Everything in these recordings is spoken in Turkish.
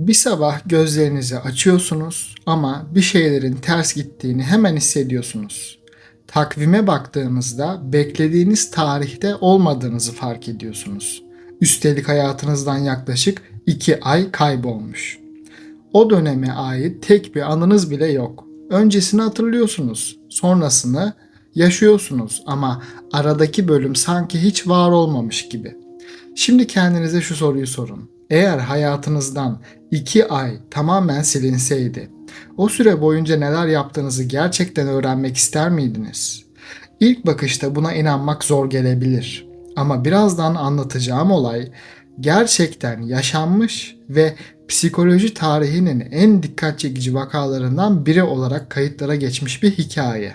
Bir sabah gözlerinizi açıyorsunuz ama bir şeylerin ters gittiğini hemen hissediyorsunuz. Takvime baktığınızda beklediğiniz tarihte olmadığınızı fark ediyorsunuz. Üstelik hayatınızdan yaklaşık 2 ay kaybolmuş. O döneme ait tek bir anınız bile yok. Öncesini hatırlıyorsunuz, sonrasını yaşıyorsunuz ama aradaki bölüm sanki hiç var olmamış gibi. Şimdi kendinize şu soruyu sorun. Eğer hayatınızdan 2 ay tamamen silinseydi, o süre boyunca neler yaptığınızı gerçekten öğrenmek ister miydiniz? İlk bakışta buna inanmak zor gelebilir. Ama birazdan anlatacağım olay gerçekten yaşanmış ve psikoloji tarihinin en dikkat çekici vakalarından biri olarak kayıtlara geçmiş bir hikaye.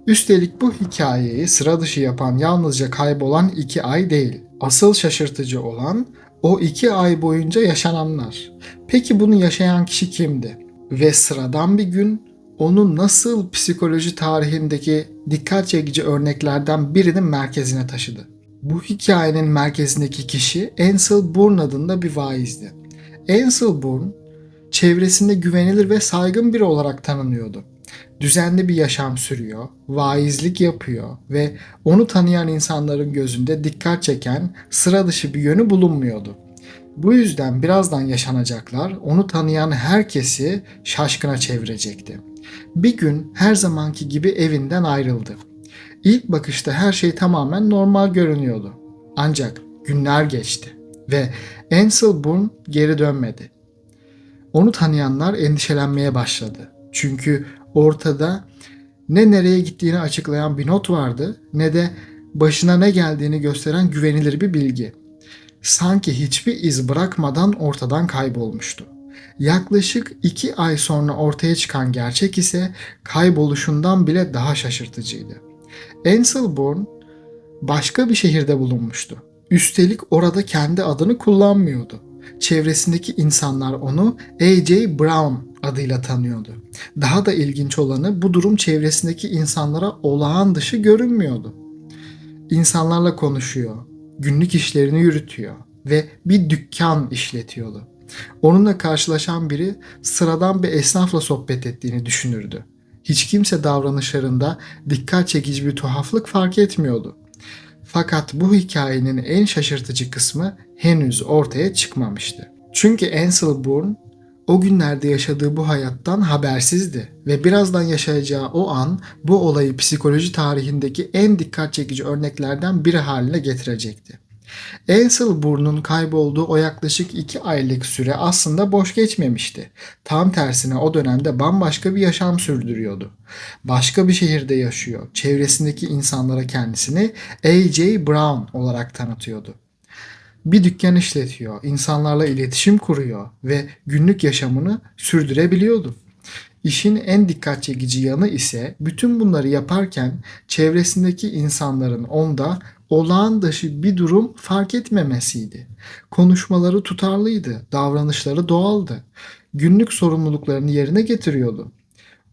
Üstelik bu hikayeyi sıra dışı yapan yalnızca kaybolan 2 ay değil. Asıl şaşırtıcı olan o 2 ay boyunca yaşananlar. Peki bunu yaşayan kişi kimdi? Ve sıradan bir gün onu nasıl psikoloji tarihindeki dikkat çekici örneklerden birinin merkezine taşıdı? Bu hikayenin merkezindeki kişi Ansel Bourne adında bir vaizdi. Ansel Bourne çevresinde güvenilir ve saygın biri olarak tanınıyordu. Düzenli bir yaşam sürüyor, vaizlik yapıyor ve onu tanıyan insanların gözünde dikkat çeken sıra dışı bir yönü bulunmuyordu. Bu yüzden birazdan yaşanacaklar onu tanıyan herkesi şaşkına çevirecekti. Bir gün her zamanki gibi evinden ayrıldı. İlk bakışta her şey tamamen normal görünüyordu. Ancak günler geçti ve Ansel Bourne geri dönmedi. Onu tanıyanlar endişelenmeye başladı. Çünkü ortada ne nereye gittiğini açıklayan bir not vardı ne de başına ne geldiğini gösteren güvenilir bir bilgi. Sanki hiçbir iz bırakmadan ortadan kaybolmuştu. Yaklaşık 2 ay sonra ortaya çıkan gerçek ise kayboluşundan bile daha şaşırtıcıydı. Ansel Bourne başka bir şehirde bulunmuştu. Üstelik orada kendi adını kullanmıyordu. Çevresindeki insanlar onu A.J. Brown adıyla tanıyordu. Daha da ilginç olanı bu durum çevresindeki insanlara olağan dışı görünmüyordu. İnsanlarla konuşuyor, günlük işlerini yürütüyor ve bir dükkan işletiyordu. Onunla karşılaşan biri sıradan bir esnafla sohbet ettiğini düşünürdü. Hiç kimse davranışlarında dikkat çekici bir tuhaflık fark etmiyordu. Fakat bu hikayenin en şaşırtıcı kısmı henüz ortaya çıkmamıştı. Çünkü Ansel Bourne o günlerde yaşadığı bu hayattan habersizdi ve birazdan yaşayacağı o an bu olayı psikoloji tarihindeki en dikkat çekici örneklerden biri haline getirecekti. Ansel Bourne'un kaybolduğu o yaklaşık 2 aylık süre aslında boş geçmemişti. Tam tersine o dönemde bambaşka bir yaşam sürdürüyordu. Başka bir şehirde yaşıyor. Çevresindeki insanlara kendisini A.J. Brown olarak tanıtıyordu. Bir dükkan işletiyor, insanlarla iletişim kuruyor ve günlük yaşamını sürdürebiliyordu. İşin en dikkat çekici yanı ise bütün bunları yaparken çevresindeki insanların onda olağan dışı bir durum fark etmemesiydi. Konuşmaları tutarlıydı, davranışları doğaldı. Günlük sorumluluklarını yerine getiriyordu.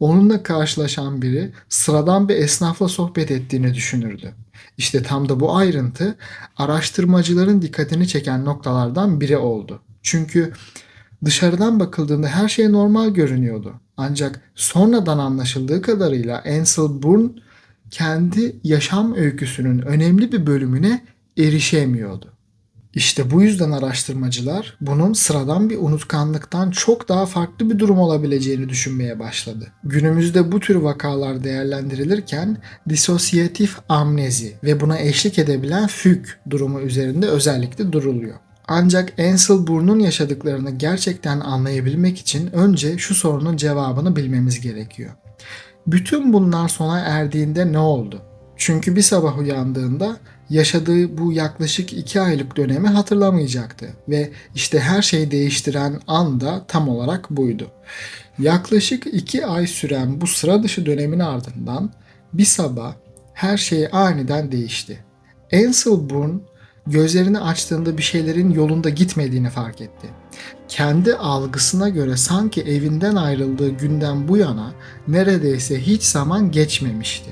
Onunla karşılaşan biri sıradan bir esnafla sohbet ettiğini düşünürdü. İşte tam da bu ayrıntı araştırmacıların dikkatini çeken noktalardan biri oldu. Çünkü dışarıdan bakıldığında her şey normal görünüyordu. Ancak sonradan anlaşıldığı kadarıyla Ansel Bourne kendi yaşam öyküsünün önemli bir bölümüne erişemiyordu. İşte bu yüzden araştırmacılar bunun sıradan bir unutkanlıktan çok daha farklı bir durum olabileceğini düşünmeye başladı. Günümüzde bu tür vakalar değerlendirilirken disosiyatif amnezi ve buna eşlik edebilen füg durumu üzerinde özellikle duruluyor. Ancak Ansel Bourne'un yaşadıklarını gerçekten anlayabilmek için önce şu sorunun cevabını bilmemiz gerekiyor. Bütün bunlar sona erdiğinde ne oldu? Çünkü bir sabah uyandığında yaşadığı bu yaklaşık 2 aylık dönemi hatırlamayacaktı ve işte her şeyi değiştiren an da tam olarak buydu. Yaklaşık 2 ay süren bu sıra dışı dönemin ardından bir sabah her şey aniden değişti. Ansel Bourne gözlerini açtığında bir şeylerin yolunda gitmediğini fark etti. Kendi algısına göre sanki evinden ayrıldığı günden bu yana neredeyse hiç zaman geçmemişti.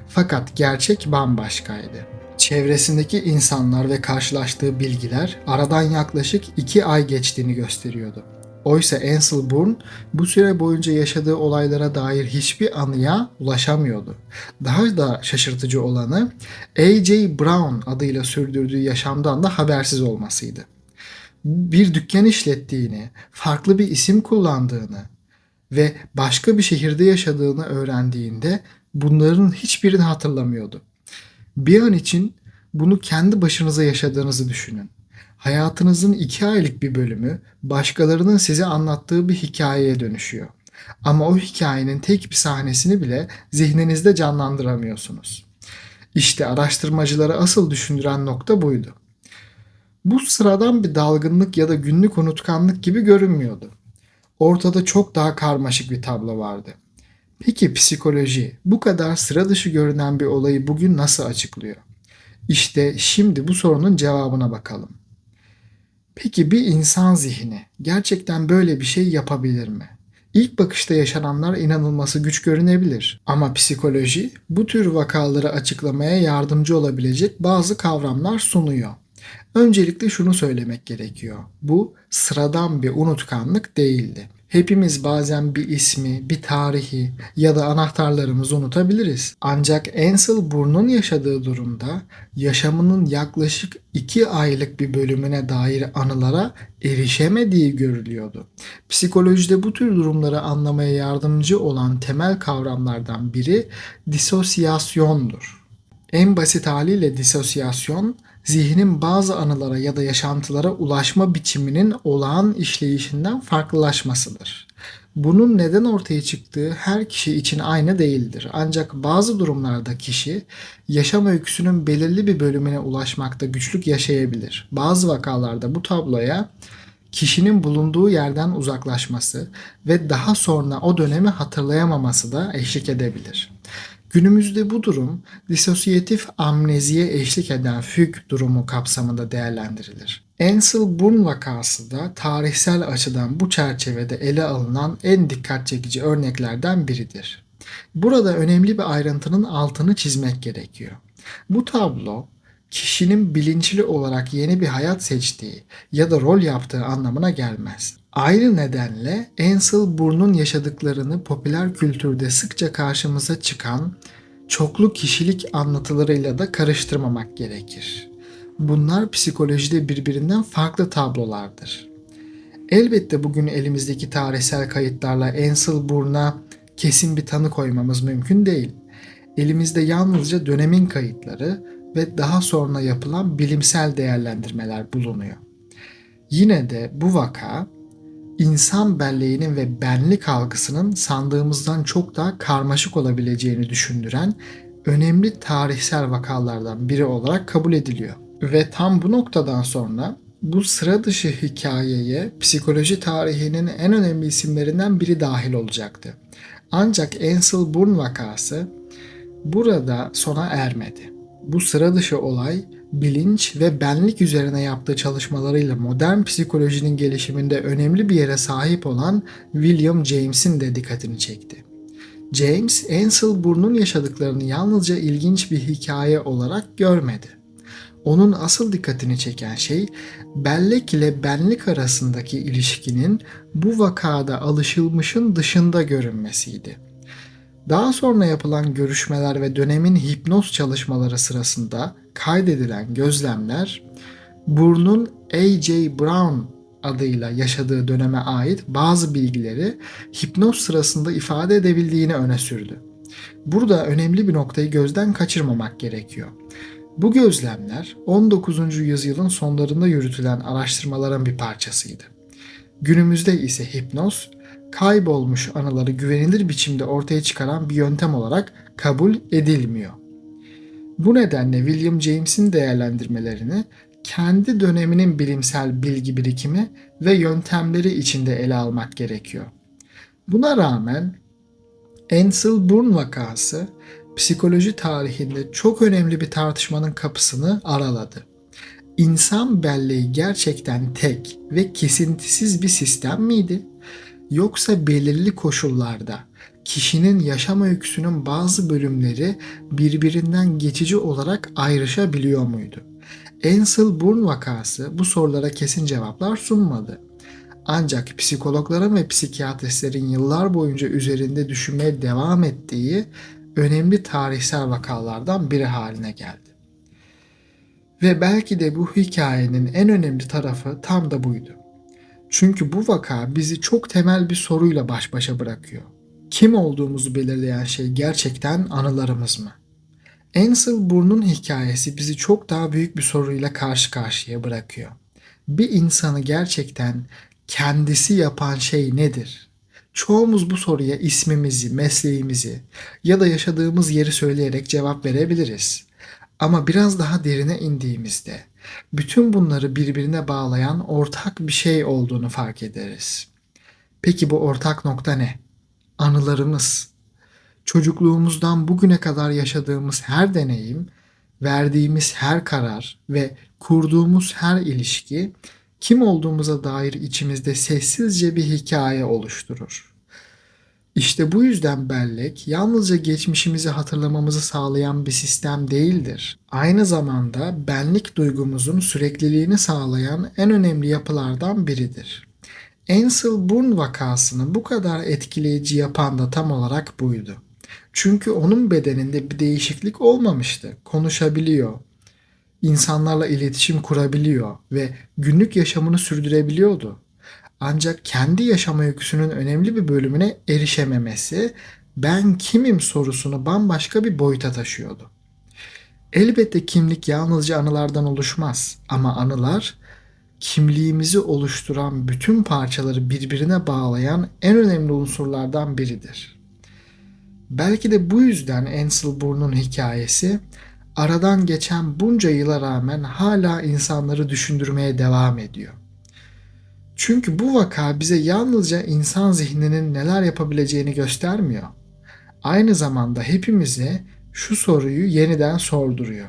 Fakat gerçek bambaşkaydı. Çevresindeki insanlar ve karşılaştığı bilgiler aradan yaklaşık 2 ay geçtiğini gösteriyordu. Oysa Ansel Bourne bu süre boyunca yaşadığı olaylara dair hiçbir anıya ulaşamıyordu. Daha da şaşırtıcı olanı A.J. Brown adıyla sürdürdüğü yaşamdan da habersiz olmasıydı. Bir dükkan işlettiğini, farklı bir isim kullandığını ve başka bir şehirde yaşadığını öğrendiğinde bunların hiçbirini hatırlamıyordu. Bir an için bunu kendi başınıza yaşadığınızı düşünün. Hayatınızın 2 aylık bir bölümü başkalarının size anlattığı bir hikayeye dönüşüyor. Ama o hikayenin tek bir sahnesini bile zihninizde canlandıramıyorsunuz. İşte araştırmacıları asıl düşündüren nokta buydu. Bu sıradan bir dalgınlık ya da günlük unutkanlık gibi görünmüyordu. Ortada çok daha karmaşık bir tablo vardı. Peki psikoloji bu kadar sıra dışı görünen bir olayı bugün nasıl açıklıyor? İşte şimdi bu sorunun cevabına bakalım. Peki bir insan zihni gerçekten böyle bir şey yapabilir mi? İlk bakışta yaşananlar inanılması güç görünebilir ama psikoloji bu tür vakaları açıklamaya yardımcı olabilecek bazı kavramlar sunuyor. Öncelikle şunu söylemek gerekiyor. Bu sıradan bir unutkanlık değildi. Hepimiz bazen bir ismi, bir tarihi ya da anahtarlarımızı unutabiliriz. Ancak Ansel Bourne'un yaşadığı durumda yaşamının yaklaşık 2 aylık bir bölümüne dair anılara erişemediği görülüyordu. Psikolojide bu tür durumları anlamaya yardımcı olan temel kavramlardan biri disosyasyondur. En basit haliyle disosyasyon, zihnin bazı anılara ya da yaşantılara ulaşma biçiminin olağan işleyişinden farklılaşmasıdır. Bunun neden ortaya çıktığı her kişi için aynı değildir. Ancak bazı durumlarda kişi yaşam öyküsünün belirli bir bölümüne ulaşmakta güçlük yaşayabilir. Bazı vakalarda bu tabloya kişinin bulunduğu yerden uzaklaşması ve daha sonra o dönemi hatırlayamaması da eşlik edebilir. Günümüzde bu durum disosyatif amneziye eşlik eden füg durumu kapsamında değerlendirilir. Ansel Bourne vakası da tarihsel açıdan bu çerçevede ele alınan en dikkat çekici örneklerden biridir. Burada önemli bir ayrıntının altını çizmek gerekiyor. Bu tablo kişinin bilinçli olarak yeni bir hayat seçtiği ya da rol yaptığı anlamına gelmez. Aynı nedenle Ansel Bourne'un yaşadıklarını popüler kültürde sıkça karşımıza çıkan çoklu kişilik anlatılarıyla da karıştırmamak gerekir. Bunlar psikolojide birbirinden farklı tablolardır. Elbette bugün elimizdeki tarihsel kayıtlarla Ansel Bourne'a kesin bir tanı koymamız mümkün değil. Elimizde yalnızca dönemin kayıtları ve daha sonra yapılan bilimsel değerlendirmeler bulunuyor. Yine de bu vaka insan belleğinin ve benlik algısının sandığımızdan çok daha karmaşık olabileceğini düşündüren önemli tarihsel vakalardan biri olarak kabul ediliyor. Ve tam bu noktadan sonra bu sıra dışı hikayeye psikoloji tarihinin en önemli isimlerinden biri dahil olacaktı. Ancak Ansel Bourne vakası burada sona ermedi. Bu sıra dışı olay bilinç ve benlik üzerine yaptığı çalışmalarıyla modern psikolojinin gelişiminde önemli bir yere sahip olan William James'in de dikkatini çekti. James, Ansel Bourne'un yaşadıklarını yalnızca ilginç bir hikaye olarak görmedi. Onun asıl dikkatini çeken şey bellek ile benlik arasındaki ilişkinin bu vakada alışılmışın dışında görünmesiydi. Daha sonra yapılan görüşmeler ve dönemin hipnoz çalışmaları sırasında kaydedilen gözlemler, Bourne'un A.J. Brown adıyla yaşadığı döneme ait bazı bilgileri hipnoz sırasında ifade edebildiğini öne sürdü. Burada önemli bir noktayı gözden kaçırmamak gerekiyor. Bu gözlemler 19. yüzyılın sonlarında yürütülen araştırmaların bir parçasıydı. Günümüzde ise hipnoz, kaybolmuş anıları güvenilir biçimde ortaya çıkaran bir yöntem olarak kabul edilmiyor. Bu nedenle William James'in değerlendirmelerini kendi döneminin bilimsel bilgi birikimi ve yöntemleri içinde ele almak gerekiyor. Buna rağmen Ansel Bourne vakası psikoloji tarihinde çok önemli bir tartışmanın kapısını araladı. İnsan belleği gerçekten tek ve kesintisiz bir sistem miydi? Yoksa belirli koşullarda kişinin yaşam öyküsünün bazı bölümleri birbirinden geçici olarak ayrışabiliyor muydu? Ansel Bourne vakası bu sorulara kesin cevaplar sunmadı. Ancak psikologların ve psikiyatristlerin yıllar boyunca üzerinde düşünmeye devam ettiği önemli tarihsel vakalardan biri haline geldi. Ve belki de bu hikayenin en önemli tarafı tam da buydu. Çünkü bu vaka bizi çok temel bir soruyla baş başa bırakıyor. Kim olduğumuzu belirleyen şey gerçekten anılarımız mı? Ansel Bourne'un hikayesi bizi çok daha büyük bir soruyla karşı karşıya bırakıyor. Bir insanı gerçekten kendisi yapan şey nedir? Çoğumuz bu soruya ismimizi, mesleğimizi ya da yaşadığımız yeri söyleyerek cevap verebiliriz. Ama biraz daha derine indiğimizde bütün bunları birbirine bağlayan ortak bir şey olduğunu fark ederiz. Peki bu ortak nokta ne? Anılarımız. Çocukluğumuzdan bugüne kadar yaşadığımız her deneyim, verdiğimiz her karar ve kurduğumuz her ilişki kim olduğumuza dair içimizde sessizce bir hikaye oluşturur. İşte bu yüzden bellek yalnızca geçmişimizi hatırlamamızı sağlayan bir sistem değildir. Aynı zamanda benlik duygumuzun sürekliliğini sağlayan en önemli yapılardan biridir. Ansel Bourne vakasını bu kadar etkileyici yapan da tam olarak buydu. Çünkü onun bedeninde bir değişiklik olmamıştı. Konuşabiliyor, insanlarla iletişim kurabiliyor ve günlük yaşamını sürdürebiliyordu. Ancak kendi yaşam öyküsünün önemli bir bölümüne erişememesi, ben kimim sorusunu bambaşka bir boyuta taşıyordu. Elbette kimlik yalnızca anılardan oluşmaz ama anılar kimliğimizi oluşturan bütün parçaları birbirine bağlayan en önemli unsurlardan biridir. Belki de bu yüzden Ansel Bourne'un hikayesi aradan geçen bunca yıla rağmen hala insanları düşündürmeye devam ediyor. Çünkü bu vaka bize yalnızca insan zihninin neler yapabileceğini göstermiyor. Aynı zamanda hepimize şu soruyu yeniden sorduruyor.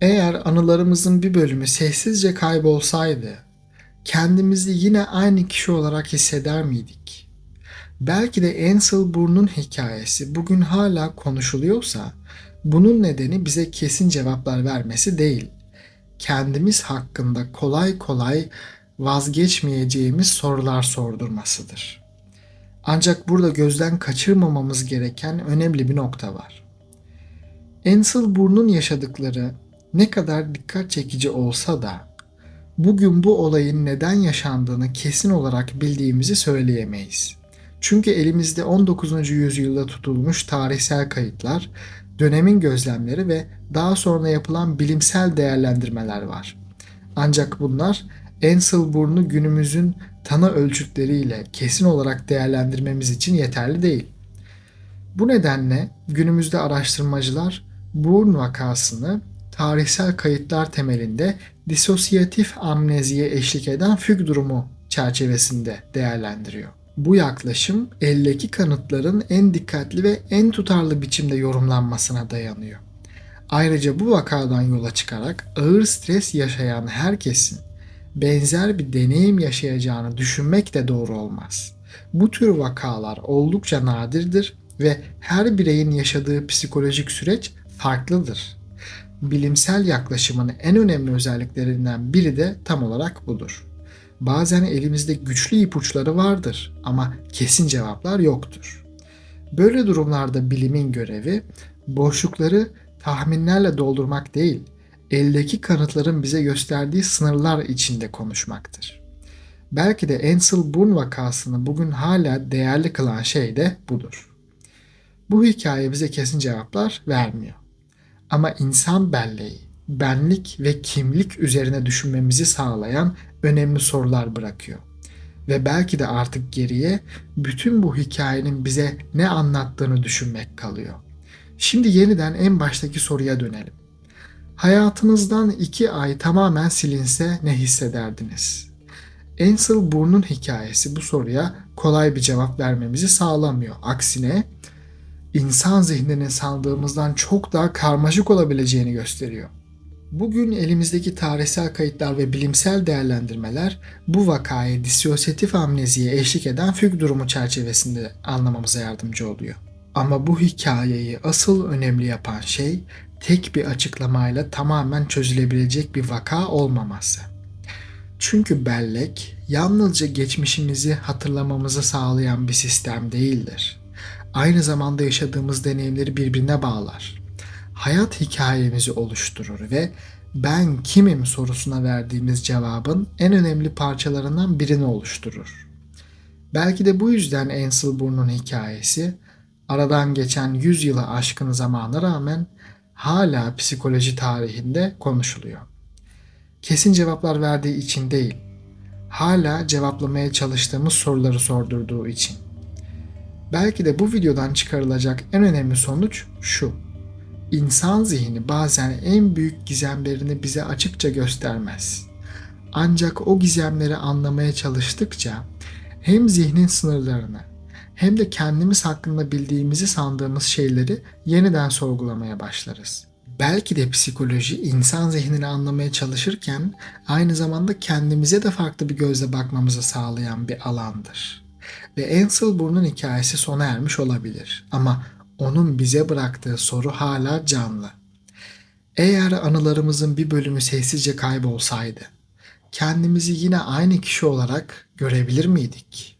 Eğer anılarımızın bir bölümü sessizce kaybolsaydı, kendimizi yine aynı kişi olarak hisseder miydik? Belki de Ansel Bourne'un hikayesi bugün hala konuşuluyorsa, bunun nedeni bize kesin cevaplar vermesi değil, kendimiz hakkında kolay kolay vazgeçmeyeceğimiz sorular sordurmasıdır. Ancak burada gözden kaçırmamamız gereken önemli bir nokta var. Ansel Bourne'un yaşadıkları ne kadar dikkat çekici olsa da bugün bu olayın neden yaşandığını kesin olarak bildiğimizi söyleyemeyiz. Çünkü elimizde 19. yüzyılda tutulmuş tarihsel kayıtlar, dönemin gözlemleri ve daha sonra yapılan bilimsel değerlendirmeler var. Ancak bunlar Ansel Bourne'u günümüzün tanı ölçütleriyle kesin olarak değerlendirmemiz için yeterli değil. Bu nedenle günümüzde araştırmacılar Bourne vakasını tarihsel kayıtlar temelinde disosiyatif amneziye eşlik eden füg durumu çerçevesinde değerlendiriyor. Bu yaklaşım eldeki kanıtların en dikkatli ve en tutarlı biçimde yorumlanmasına dayanıyor. Ayrıca bu vakadan yola çıkarak ağır stres yaşayan herkesin benzer bir deneyim yaşayacağını düşünmek de doğru olmaz. Bu tür vakalar oldukça nadirdir ve her bireyin yaşadığı psikolojik süreç farklıdır. Bilimsel yaklaşımın en önemli özelliklerinden biri de tam olarak budur. Bazen elimizde güçlü ipuçları vardır ama kesin cevaplar yoktur. Böyle durumlarda bilimin görevi boşlukları tahminlerle doldurmak değil, eldeki kanıtların bize gösterdiği sınırlar içinde konuşmaktır. Belki de Ansel Bourne vakasını bugün hala değerli kılan şey de budur. Bu hikaye bize kesin cevaplar vermiyor. Ama insan belleği, benlik ve kimlik üzerine düşünmemizi sağlayan önemli sorular bırakıyor. Ve belki de artık geriye bütün bu hikayenin bize ne anlattığını düşünmek kalıyor. Şimdi yeniden en baştaki soruya dönelim. Hayatınızdan 2 ay tamamen silinse ne hissederdiniz? Ansel Bourne'un hikayesi bu soruya kolay bir cevap vermemizi sağlamıyor. Aksine insan zihninin sandığımızdan çok daha karmaşık olabileceğini gösteriyor. Bugün elimizdeki tarihsel kayıtlar ve bilimsel değerlendirmeler bu vakayı disosiyatif amneziye eşlik eden füg durumu çerçevesinde anlamamıza yardımcı oluyor. Ama bu hikayeyi asıl önemli yapan şey tek bir açıklamayla tamamen çözülebilecek bir vaka olmaması. Çünkü bellek yalnızca geçmişimizi hatırlamamızı sağlayan bir sistem değildir. Aynı zamanda yaşadığımız deneyimleri birbirine bağlar. Hayat hikayemizi oluşturur ve ben kimim sorusuna verdiğimiz cevabın en önemli parçalarından birini oluşturur. Belki de bu yüzden Enselborn'un hikayesi aradan geçen 100 yılı aşkın zamana rağmen hala psikoloji tarihinde konuşuluyor. Kesin cevaplar verdiği için değil, hala cevaplamaya çalıştığımız soruları sordurduğu için. Belki de bu videodan çıkarılacak en önemli sonuç şu: İnsan zihni bazen en büyük gizemlerini bize açıkça göstermez. Ancak o gizemleri anlamaya çalıştıkça hem zihnin sınırlarını hem de kendimiz hakkında bildiğimizi sandığımız şeyleri yeniden sorgulamaya başlarız. Belki de psikoloji insan zihnini anlamaya çalışırken aynı zamanda kendimize de farklı bir gözle bakmamızı sağlayan bir alandır. Ve Anselborn'un hikayesi sona ermiş olabilir ama onun bize bıraktığı soru hala canlı. Eğer anılarımızın bir bölümü sessizce kaybolsaydı, kendimizi yine aynı kişi olarak görebilir miydik?